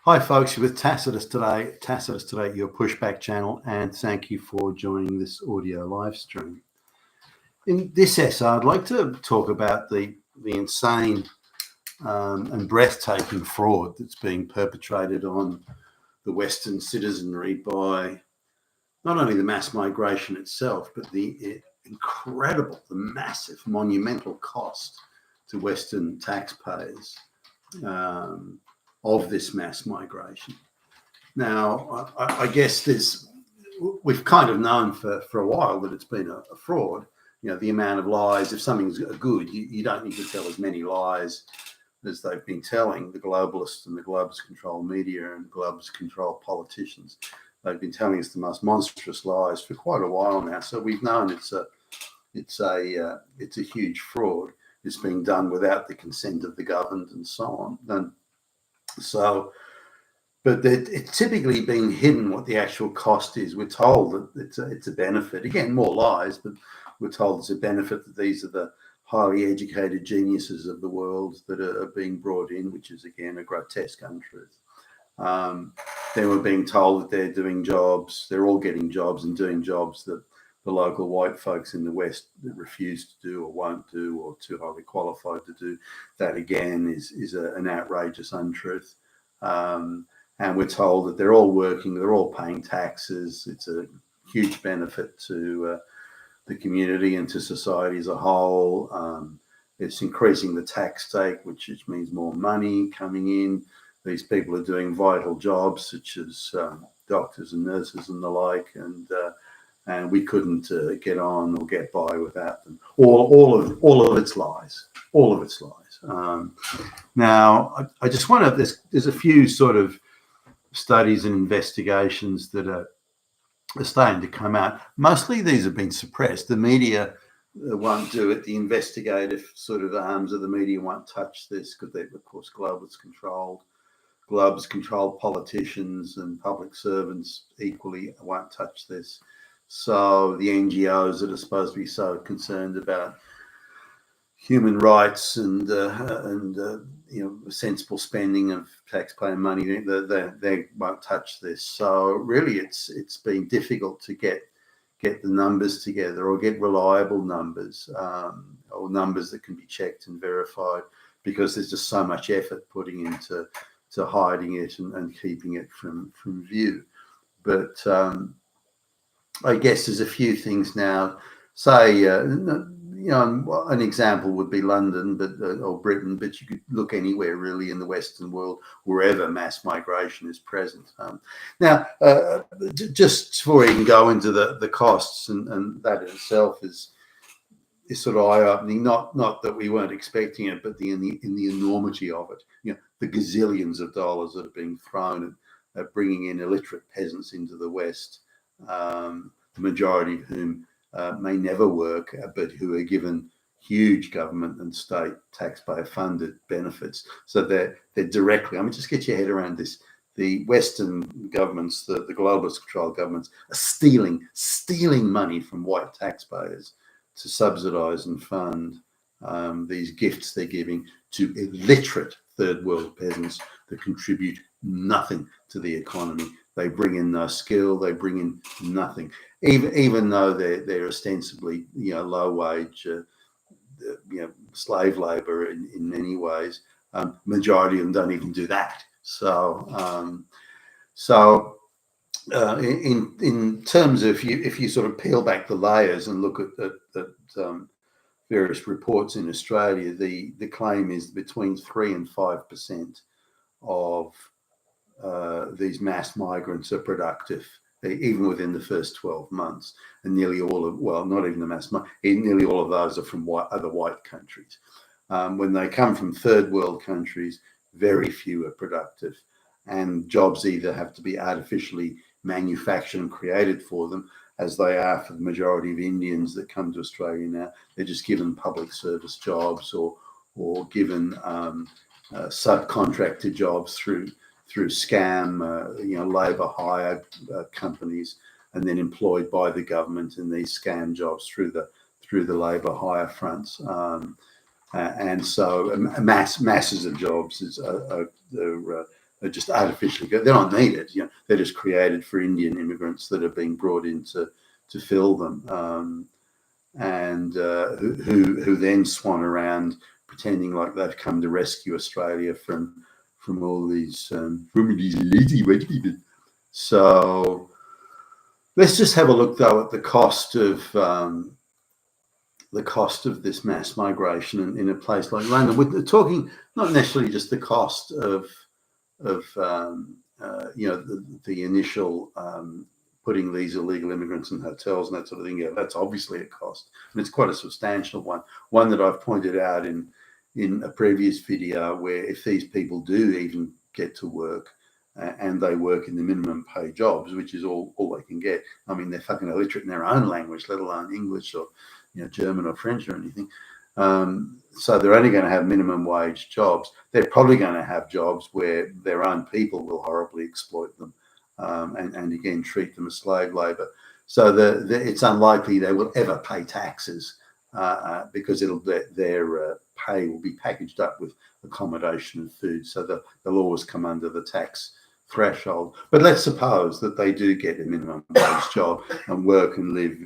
Hi folks, you're with Tacitus today, your pushback channel, and thank you for joining this audio live stream. In this essay, I'd like to talk about the insane and breathtaking fraud that's being perpetrated on the Western citizenry by not only the mass migration itself, but the massive, monumental cost to Western taxpayers of this mass migration. Now, I guess we've kind of known for a while that it's been a fraud. You know, the amount of lies, if something's good, you don't need to tell as many lies as they've been telling, the globalists and the globalist controlled media and globalist controlled politicians. They've been telling us the most monstrous lies for quite a while now. So we've known it's a huge fraud. It's being done without the consent of the governed and so on. But it's typically been hidden what the actual cost is. We're told that it's a benefit. Again, more lies, but we're told it's a benefit that these are the highly educated geniuses of the world that are being brought in, which is, again, a grotesque untruth. Then we're being told that they're doing jobs. They're all getting jobs and doing jobs that the local white folks in the West refuse to do or won't do or too highly qualified to do. That, again, is an outrageous untruth. And we're told that they're all working, they're all paying taxes. It's a huge benefit to the community and to society as a whole. It's increasing the tax take, which means more money coming in. These people are doing vital jobs such as doctors and nurses and the like, and we couldn't get on or get by without them. All of its lies. All of its lies. Now, I just want to. There's a few sort of studies and investigations that are starting to come out. Mostly these have been suppressed. The media won't do it. The investigative sort of arms of the media won't touch this because they're, of course, globalist controlled. Globes control politicians and public servants equally won't touch this. So the NGOs that are supposed to be so concerned about human rights and sensible spending of taxpayer money, they won't touch this. So really, it's been difficult to get the numbers together or get reliable numbers or numbers that can be checked and verified, because there's just so much effort putting into hiding it and keeping it from view. But I guess there's a few things now. Say, an example would be London, or Britain, but you could look anywhere really in the Western world, wherever mass migration is present. Now, just before we can go into the costs, and that in itself is sort of eye-opening. Not that we weren't expecting it, but in the enormity of it. You know, the gazillions of dollars that are being thrown at bringing in illiterate peasants into the West, the majority of whom may never work, but who are given huge government and state taxpayer-funded benefits. So they're directly. I mean, just get your head around this. The Western governments, the globalist controlled governments, are stealing money from white taxpayers to subsidise and fund these gifts they're giving to illiterate third world peasants that contribute nothing to the economy. They bring in no skill. They bring in nothing, even though they're ostensibly low wage, slave labour in many ways. Majority of them don't even do that. So in terms of if you sort of peel back the layers and look at various reports in Australia, the claim is between 3 and 5% of these mass migrants are productive, even within the first 12 months, and nearly all of, well, not even the mass, nearly all of those are from other white countries. When they come from third world countries, very few are productive, and jobs either have to be artificially manufactured and created for them, as they are for the majority of Indians that come to Australia now. They're just given public service jobs or given subcontracted jobs through scam, labour hire companies, and then employed by the government in these scam jobs through the labour hire fronts. And so masses of jobs are are just artificially good. They're not needed. They're just created for Indian immigrants that are being brought in to fill them, and who then swan around pretending like they've come to rescue Australia from all these lazy rich people. So let's just have a look though at the cost of this mass migration in a place like London. We're talking not necessarily just the cost of the initial putting these illegal immigrants in hotels and that sort of thing. Yeah, that's obviously a cost, and it's quite a substantial one that I've pointed out in a previous video, where if these people do even get to work and they work in the minimum pay jobs, which is all they can get. I mean, they're fucking illiterate in their own language, let alone English or German or French or anything. So they're only going to have minimum wage jobs. They're probably going to have jobs where their own people will horribly exploit them and again treat them as slave labor. So it's unlikely they will ever pay taxes because their pay will be packaged up with accommodation and food. So the laws come under the tax threshold. But let's suppose that they do get a minimum wage job and work and live,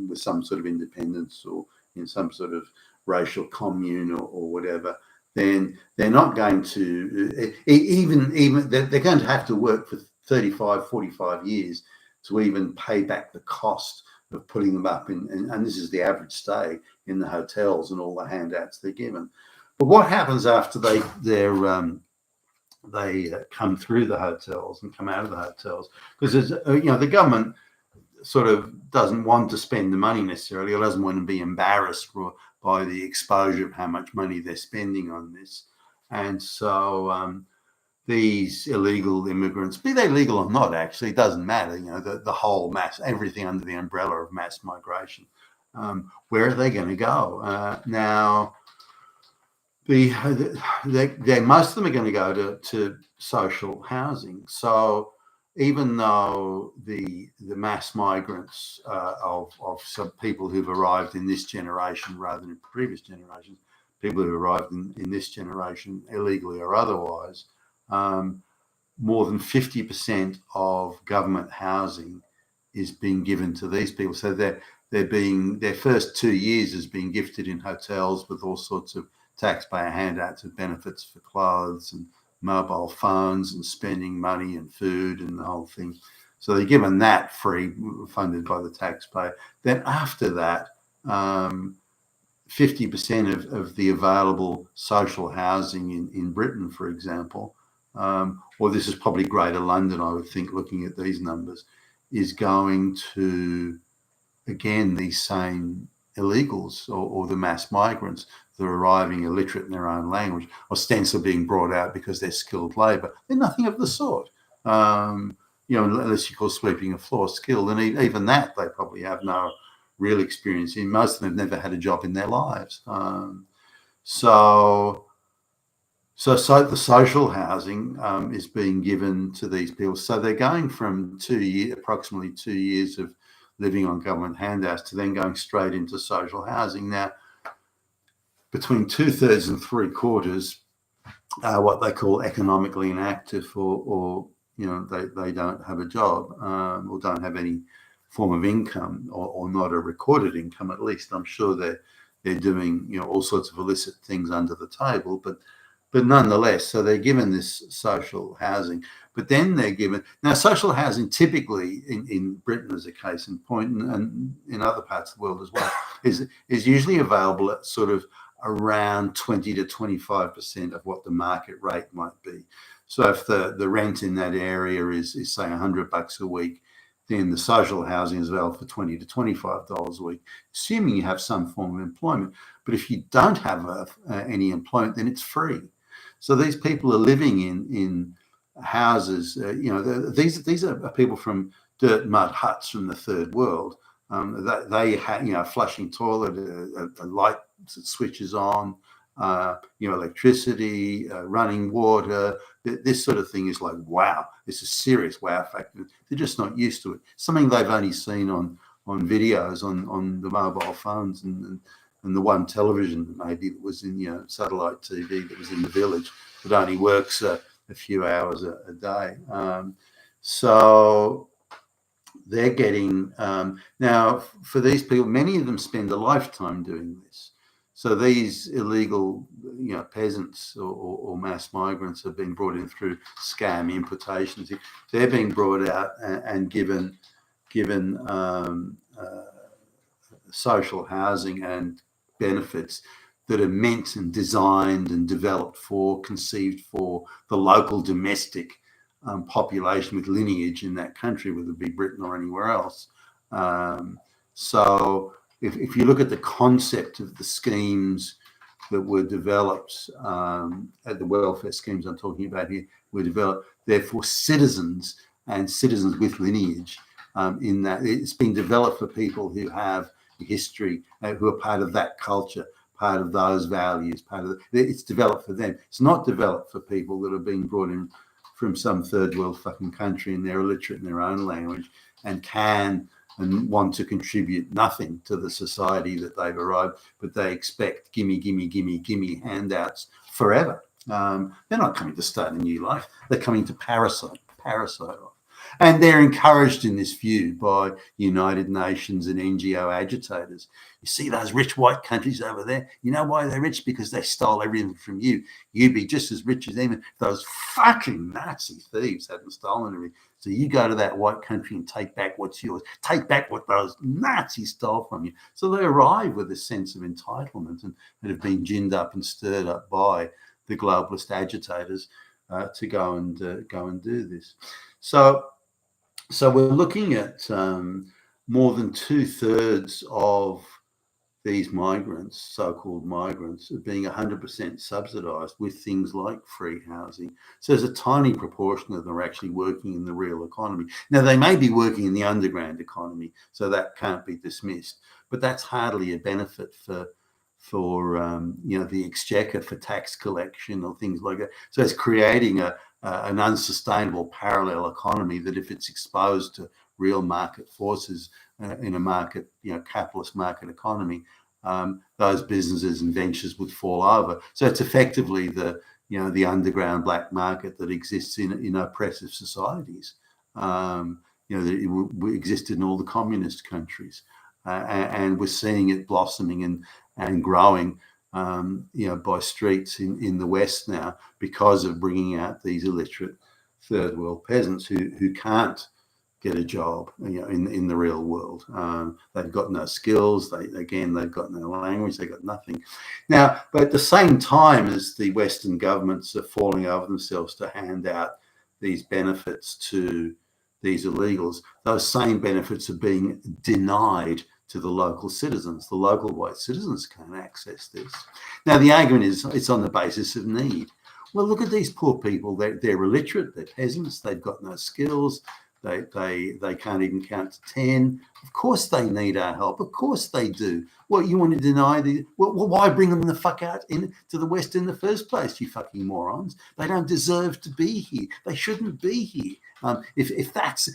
with some sort of independence or in some sort of racial commune or whatever. Then they're not going to they're going to have to work for 35, 45 years to even pay back the cost of putting them up and this is the average stay in the hotels and all the handouts they're given. But what happens after they come through the hotels and come out of the hotels? Because the government sort of doesn't want to spend the money necessarily, or doesn't want to be embarrassed by the exposure of how much money they're spending on this. And so these illegal immigrants, be they legal or not, actually, it doesn't matter, the whole mass, everything under the umbrella of mass migration. Where are they going to go? Now, most of them are going to go to social housing. So even though the mass migrants of some people who've arrived in this generation rather than in previous generations, people who arrived in this generation illegally or otherwise, more than 50% of government housing is being given to these people. So their first 2 years is being gifted in hotels with all sorts of taxpayer handouts of benefits for clothes and mobile phones and spending money and food and the whole thing. So they're given that free, funded by the taxpayer. Then after that, 50% of the available social housing in Britain, for example, or this is probably Greater London, I would think, looking at these numbers, is going to, again, these same illegals or the mass migrants that are arriving illiterate in their own language, ostensibly being brought out because they're skilled labour. They're nothing of the sort, unless you call sweeping a floor skilled. And even that, they probably have no real experience in. Most of them have never had a job in their lives. So the social housing is being given to these people. So they're going from approximately 2 years of living on government handouts to then going straight into social housing. Now, between 2/3 and 3/4 are what they call economically inactive, or they don't have a job or don't have any form of income or not a recorded income. At least I'm sure they're doing all sorts of illicit things under the table, but nonetheless, so they're given this social housing. But then they're given, now social housing typically in Britain as a case in point, and in other parts of the world as well, is usually available at sort of around 20 to 25% of what the market rate might be. So if the rent in that area is say $100 a week, then the social housing is available for $20 to $25 a week, assuming you have some form of employment. But if you don't have any employment, then it's free. So these people are living in houses. These are people from dirt mud huts from the third world. They have flushing toilet, a light that switches on, electricity, running water. This sort of thing is like, wow, it's a serious wow factor. They're just not used to it. Something they've only seen on videos on the mobile phones and the one television maybe that was in satellite TV that was in the village that only works a few hours a day. So they're getting now for these people, many of them spend a lifetime doing this. So these illegal, peasants or mass migrants have been brought in through scam importations. They're being brought out and given social housing and benefits that are meant and designed and developed for, conceived for the local domestic population with lineage in that country, whether it be Britain or anywhere else. So if you look at the concept of the schemes that were developed, at the welfare schemes I'm talking about here, were developed, they're for citizens and citizens with lineage, in that it's been developed for people who have history, who are part of that culture, part of those values, it's developed for them. It's not developed for people that are being brought in from some third world fucking country and they're illiterate in their own language and can and want to contribute nothing to the society that they've arrived, but they expect gimme handouts forever. They're not coming to start a new life. They're coming to parasite off. And they're encouraged in this view by United Nations and NGO agitators. You see those rich white countries over there? You know why they're rich? Because they stole everything from you. You'd be just as rich as them. Those fucking Nazi thieves hadn't stolen everything. So you go to that white country and take back what's yours. Take back what those Nazis stole from you. So they arrive with a sense of entitlement and have been ginned up and stirred up by the globalist agitators to go and do this. So we're looking at more than 2/3 of these migrants, so-called migrants, being 100% subsidised with things like free housing. So there's a tiny proportion of them are actually working in the real economy. Now, they may be working in the underground economy, so that can't be dismissed, but that's hardly a benefit for the exchequer, for tax collection or things like that. So it's creating an unsustainable parallel economy that, if it's exposed to real market forces in a market, capitalist market economy, those businesses and ventures would fall over. So it's effectively the underground black market that exists in oppressive societies. That existed in all the communist countries, and we're seeing it blossoming and growing, by streets in the West now, because of bringing out these illiterate third world peasants who can't get a job, in the real world. They've got no skills. They've got no language. They've got nothing. Now, but at the same time as the Western governments are falling over themselves to hand out these benefits to these illegals, those same benefits are being denied to the local citizens. The local white citizens can't access this. Now, the argument is it's on the basis of need. Well, look at these poor people. They're illiterate. They're peasants. They've got no skills. They can't even count to 10. Of course they need our help. Of course they do. What, you want to deny why bring them the fuck out to the West in the first place, you fucking morons? They don't deserve to be here. They shouldn't be here. If that's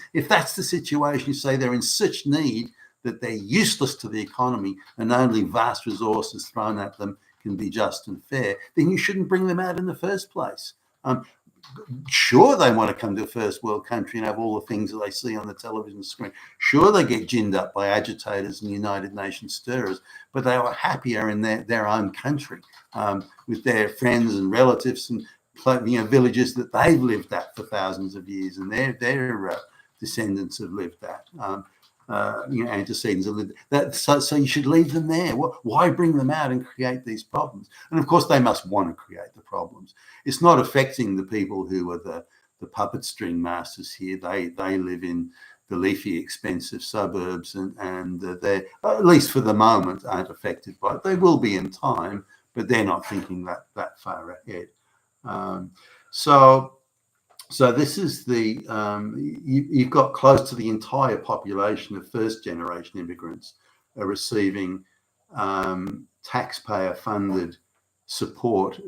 the situation, you say they're in such need that they're useless to the economy and only vast resources thrown at them can be just and fair, then you shouldn't bring them out in the first place. Sure, they want to come to a first world country and have all the things that they see on the television screen. Sure, they get ginned up by agitators and United Nations stirrers, but they are happier in their own country, with their friends and relatives and villages that they've lived at for thousands of years, and their descendants have lived at. Antecedents have lived that. So you should leave them there. Why bring them out and create these problems? And of course, they must want to create the problems. It's not affecting the people who are the puppet string masters here. They live in the leafy, expensive suburbs, and they, at least for the moment, aren't affected by it. They will be in time, but they're not thinking that far ahead. So this is you've got close to the entire population of first-generation immigrants are receiving taxpayer-funded support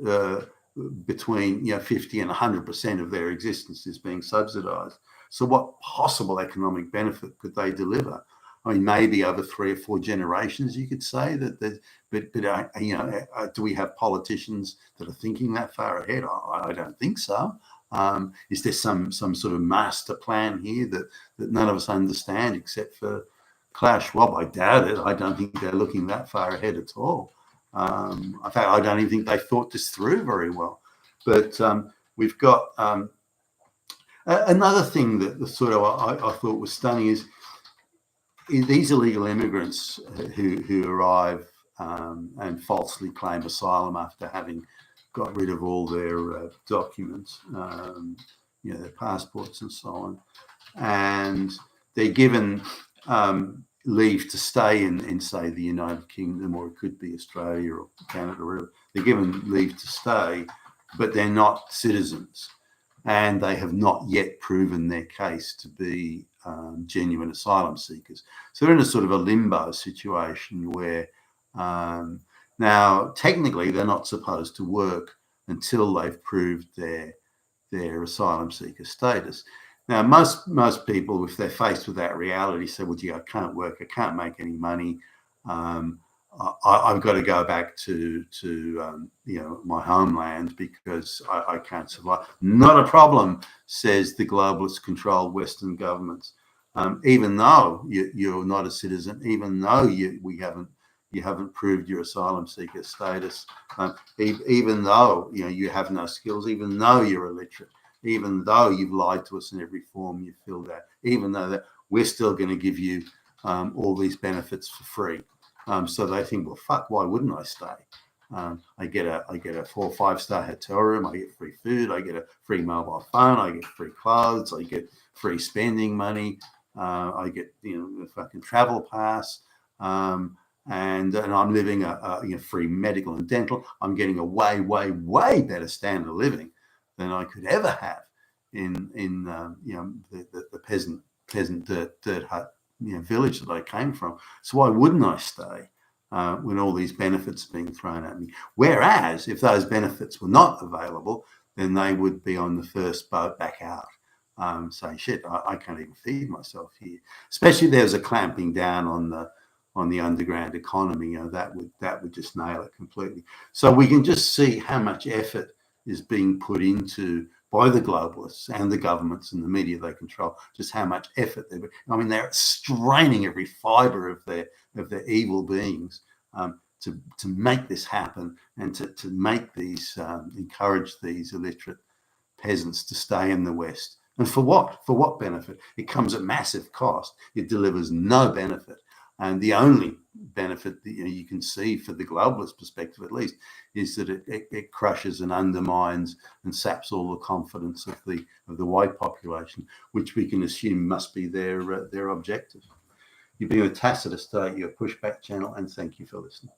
between 50 and 100% of their existence is being subsidised. So what possible economic benefit could they deliver? I mean, maybe over 3 or 4 generations, you could say that. Do we have politicians that are thinking that far ahead? I don't think so. Is there some sort of master plan here that none of us understand except for Klaus Schwab? I doubt it. I don't think they're looking that far ahead at all. In fact, I don't even think they thought this through very well. But we've got another thing that sort of I thought was stunning is these illegal immigrants who arrive and falsely claim asylum after having got rid of all their documents, their passports and so on, and they're given leave to stay in, say, the United Kingdom, or it could be Australia or Canada, or wherever. They're given leave to stay, but they're not citizens, and they have not yet proven their case to be genuine asylum seekers. So they're in a sort of a limbo situation where now technically they're not supposed to work until they've proved their asylum seeker status. Now, most people, if they're faced with that reality, say, well, gee, I can't work, I can't make any money. I've got to go back to my homeland because I can't survive. Not a problem, says the globalist controlled Western governments. Even though you're not a citizen, even though you haven't proved your asylum seeker status, even though you have no skills, even though you're illiterate, even though you've lied to us in every form you filled out, even though that we're still going to give you all these benefits for free. So they think, well, fuck, why wouldn't I stay? I get a 4 or 5-star hotel room, I get free food, I get a free mobile phone, I get free clothes, I get free spending money, I get a fucking travel pass, and I'm living a free medical and dental. I'm getting a way better standard of living than I could ever have in the peasant dirt hut village that I came from. So why wouldn't I stay when all these benefits are being thrown at me? Whereas if those benefits were not available, then they would be on the first boat back out, saying, shit, I can't even feed myself here. Especially if there's a clamping down on the underground economy, that would just nail it completely. So we can just see how much effort is being put into by the globalists and the governments and the media they control, just how much effort they're straining every fiber of their evil beings to make this happen and to make these encourage these illiterate peasants to stay in the West. And for what? For what benefit? It comes at massive cost. It delivers no benefit. And the only benefit that you can see, for the globalist perspective at least, is that it crushes and undermines and saps all the confidence of the white population, which we can assume must be their objective. You've been with Tacitus today, your pushback channel, and thank you for listening.